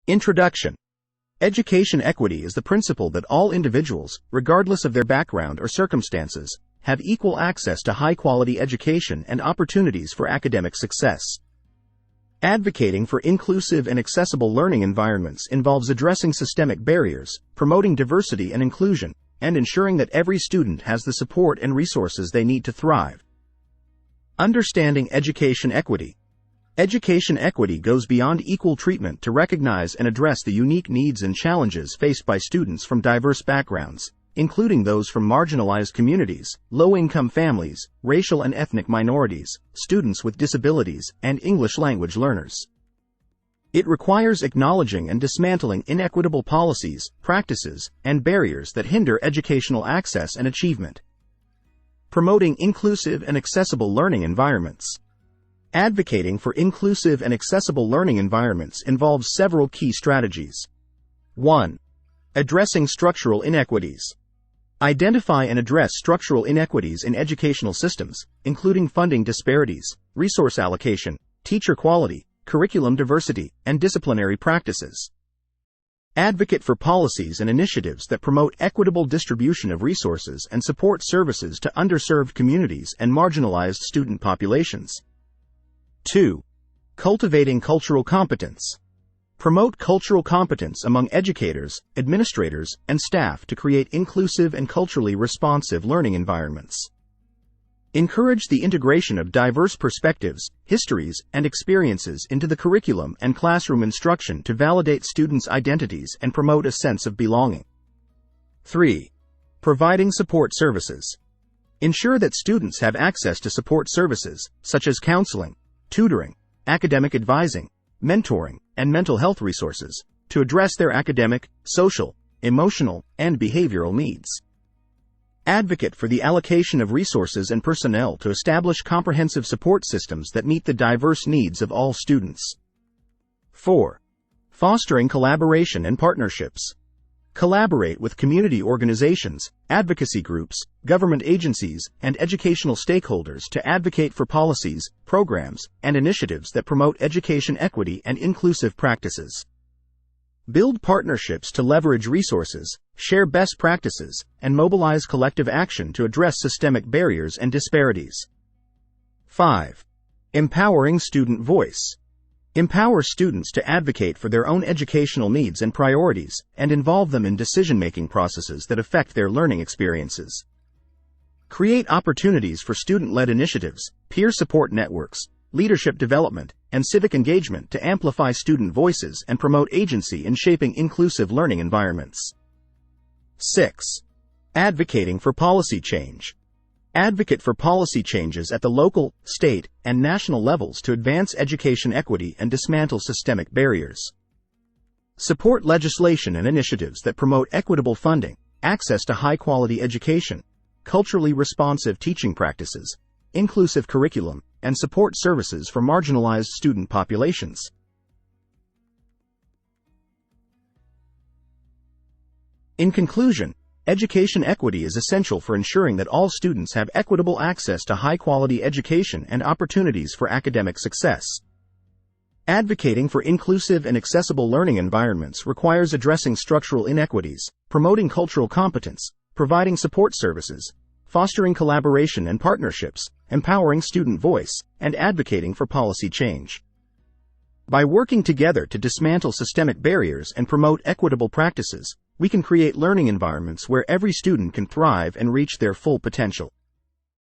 Introduction. Education equity is the principle that all individuals, regardless of their background or circumstances, have equal access to high-quality education and opportunities for academic success. Advocating for inclusive and accessible learning environments involves addressing systemic barriers, promoting diversity and inclusion, and ensuring that every student has the support and resources they need to thrive. Understanding education equity. Education equity goes beyond equal treatment to recognize and address the unique needs and challenges faced by students from diverse backgrounds, including those from marginalized communities, low-income families, racial and ethnic minorities, students with disabilities, and English language learners. It requires acknowledging and dismantling inequitable policies, practices, and barriers that hinder educational access and achievement. Promoting inclusive and accessible learning environments. Advocating for inclusive and accessible learning environments involves several key strategies. 1. Addressing structural inequities. Identify and address structural inequities in educational systems, including funding disparities, resource allocation, teacher quality, curriculum diversity, and disciplinary practices. Advocate for policies and initiatives that promote equitable distribution of resources and support services to underserved communities and marginalized student populations. 2. Cultivating cultural competence. Promote cultural competence among educators, administrators, and staff to create inclusive and culturally responsive learning environments. Encourage the integration of diverse perspectives, histories, and experiences into the curriculum and classroom instruction to validate students' identities and promote a sense of belonging. 3. Providing support services. Ensure that students have access to support services, such as counseling, tutoring, academic advising, mentoring, and mental health resources, to address their academic, social, emotional, and behavioral needs. Advocate for the allocation of resources and personnel to establish comprehensive support systems that meet the diverse needs of all students. 4. Fostering collaboration and partnerships. Collaborate with community organizations, advocacy groups, government agencies, and educational stakeholders to advocate for policies, programs, and initiatives that promote education equity and inclusive practices. Build partnerships to leverage resources, share best practices, and mobilize collective action to address systemic barriers and disparities. 5. Empowering student voice. Empower students to advocate for their own educational needs and priorities, and involve them in decision-making processes that affect their learning experiences. Create opportunities for student-led initiatives, peer support networks, leadership development, and civic engagement to amplify student voices and promote agency in shaping inclusive learning environments. 6. Advocating for policy change. Advocate for policy changes at the local, state, and national levels to advance education equity and dismantle systemic barriers. Support legislation and initiatives that promote equitable funding, access to high-quality education, culturally responsive teaching practices, inclusive curriculum, and support services for marginalized student populations. In conclusion, education equity is essential for ensuring that all students have equitable access to high-quality education and opportunities for academic success. Advocating for inclusive and accessible learning environments requires addressing structural inequities, promoting cultural competence, providing support services, fostering collaboration and partnerships, empowering student voice, and advocating for policy change. By working together to dismantle systemic barriers and promote equitable practices, we can create learning environments where every student can thrive and reach their full potential.